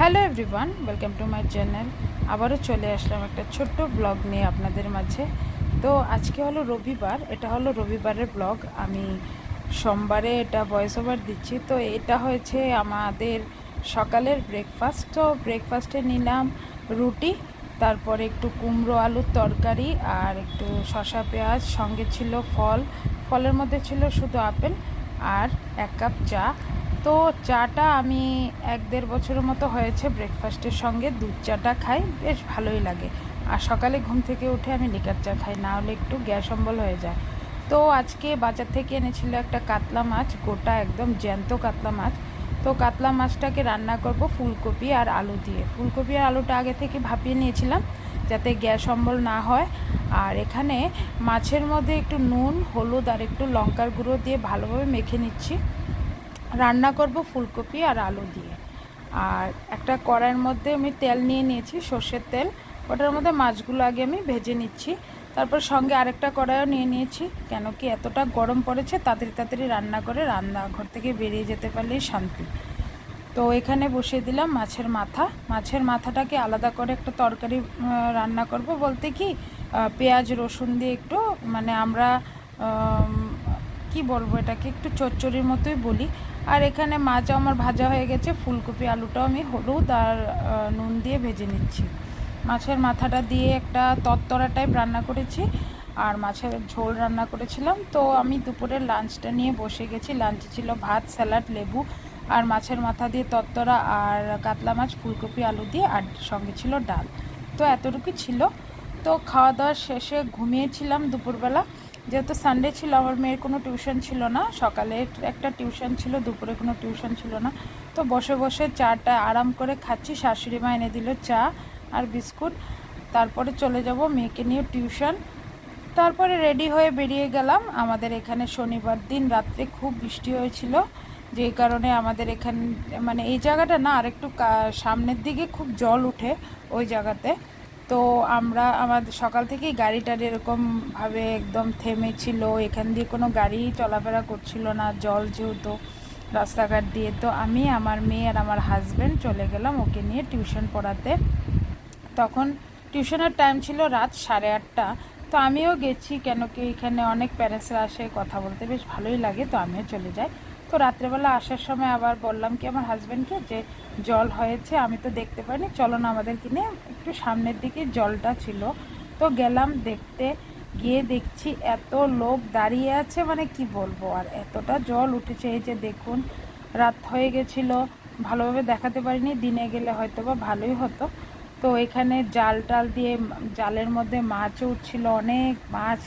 Hello everyone, welcome to my channel. আবারও চলে আসলাম একটা ছোট্ট ব্লগ নিয়ে আপনাদের মাঝে। তো আজকে হলো রবিবার, এটা হলো রবিবারের ব্লগ। আমি সোমবারে এটা ভয়েস ওভার দিচ্ছি। তো এটা হয়েছে আমাদের সকালের ব্রেকফাস্ট। তো ব্রেকফাস্টে নিলাম রুটি, তারপরে একটু কুমড়ো আলুর তরকারি আর একটু শসা পেঁয়াজ, সঙ্গে ছিল ফল। ফলের মধ্যে ছিল শুধু আপেল আর 1 কাপ চা। তো চাটা আমি 1-1.5 বছরের মতো হয়েছে ব্রেকফাস্টের সঙ্গে দুধ চাটা খাই, বেশ ভালোই লাগে। আর সকালে ঘুম থেকে উঠে আমি লিকার চা খাই, না হলে একটু গ্যাস অম্বল হয়ে যায়। তো আজকে বাজার থেকে এনেছিল একটা কাতলা মাছ, গোটা একদম জ্যান্ত কাতলা মাছ। তো কাতলা মাছটাকে রান্না করব ফুলকপি আর আলু দিয়ে। ফুলকপি আর আলুটা আগে থেকে ভাপিয়ে নিয়েছিলাম যাতে গ্যাস অম্বল না হয়। আর এখানে মাছের মধ্যে একটু নুন, হলুদ আর একটু লঙ্কার গুঁড়ো দিয়ে ভালোভাবে মেখে নিচ্ছি। রান্না করব ফুলকপি আর আলু দিয়ে। আর একটা কড়াইয়ের মধ্যে আমি তেল নিয়ে নিয়েছি, সর্ষের তেল। ওটার মধ্যে মাছগুলো আগে আমি ভেজে নিচ্ছি। তারপর সঙ্গে আরেকটা কড়াইও নিয়ে নিয়েছি, কেন কি এতটা গরম পড়েছে, তাড়াতাড়ি তাড়াতাড়ি রান্না করে রান্নাঘর থেকে বেরিয়ে যেতে পারলেই শান্তি। তো এখানে বসিয়ে দিলাম মাছের মাথা। মাছের মাথাটাকে আলাদা করে একটা তরকারি রান্না করব, বলতে কি পেঁয়াজ রসুন দিয়ে একটু, মানে আমরা কি বলবো, এটাকে একটু চচ্চড়ির মতোই বলি। আর এখানে মাছও আমার ভাজা হয়ে গেছে, ফুলকপি আলুটাও আমি হলুদ আর নুন দিয়ে ভেজে নিচ্ছি। মাছের মাথাটা দিয়ে একটা তরতরা টাইপ রান্না করেছি, আর মাছের ঝোল রান্না করেছিলাম। তো আমি দুপুরের লাঞ্চটা নিয়ে বসে গেছি। লাঞ্চে ছিল ভাত, স্যালাড, লেবু আর মাছের মাথা দিয়ে তরতরা, আর কাতলা মাছ, ফুলকপি আলু দিয়ে, আর সঙ্গে ছিল ডাল। তো এতটুকুই ছিল। তো খাওয়া দাওয়ার শেষে ঘুমিয়েছিলাম দুপুরবেলা, যেহেতু সানডে ছিল। আমার মেয়ের কোনো টিউশন ছিল না, সকালে একটা টিউশন ছিল, দুপুরে কোনো টিউশন ছিল না। তো বসে বসে চাটা আরাম করে খাচ্ছি। শাশুড়ি মা এনে দিল চা আর বিস্কুট। তারপরে চলে যাব মেয়েকে নিয়ে টিউশন। তারপরে রেডি হয়ে বেরিয়ে গেলাম। আমাদের এখানে শনিবার দিন রাত্রে খুব বৃষ্টি হয়েছিল, যেই কারণে আমাদের এখানে, মানে এই জায়গাটা না, আর একটু সামনের দিকে খুব জল উঠে ওই জায়গাতে। তো আমাদের সকাল থেকেই গাড়িটার এরকমভাবে একদম থেমেছিল, এখান দিয়ে কোনো গাড়ি চলাফেরা করছিল না, জল যেহেতু রাস্তাঘাট দিয়ে। তো আমি, আমার মেয়ে আর আমার হাজব্যান্ড চলে গেলাম ওকে নিয়ে টিউশন পড়াতে। তখন টিউশনের টাইম ছিল রাত 8:30। তো আমিও গেছি, কেন কি এখানে অনেক প্যারেন্টসরা আসে, কথা বলতে বেশ ভালোই লাগে, তো আমিও চলে যাই। তো রাত্রেবেলা আসার সময় আবার বললাম কি আমার হাজব্যান্ডকে যে জল হয়েছে, আমি তো দেখতে পাইনি, চলো না আমাদের কিনে। একটু সামনের দিকে জলটা ছিল, তো গেলাম দেখতে। গিয়ে দেখছি এত লোক দাঁড়িয়ে আছে, মানে কি বলবো, আর এতটা জল উঠেছে। এই যে দেখুন, রাত হয়ে গেছিলো, ভালোভাবে দেখাতে পারিনি, দিনে গেলে হয়তো বা ভালোই হতো। তো এখানে জাল টাল দিয়ে জালের মধ্যে মাছও উঠছিল, অনেক মাছ।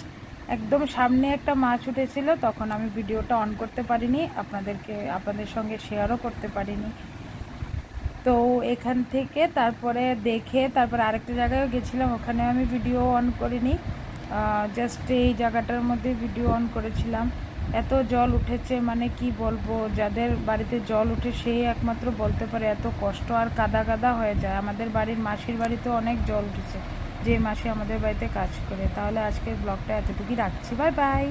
একদম সামনে একটা মাছ উঠেছিল, তখন আমি ভিডিওটা অন করতে পারিনি, আপনাদের সঙ্গে শেয়ারও করতে পারিনি। তো এখান থেকে তারপরে দেখে তারপরে আরেকটা জায়গায় গেছিলাম, ওখানে আমি ভিডিও অন করিনি, জাস্ট এই জায়গাটার মধ্যে ভিডিও অন করেছিলাম। এত জল উঠেছে, মানে কি বলবো, যাদের বাড়িতে জল উঠে সেই একমাত্র বলতে পারে এত কষ্ট, আর কাদা কাদা হয়ে যায়। আমাদের বাড়ির মাসির বাড়িতেও অনেক জল উঠেছে, যে মাসি আমাদের বাড়িতে কাজ করে। তাহলে আজকের ব্লগটা এতটুকুই রাখছি, বাই বাই।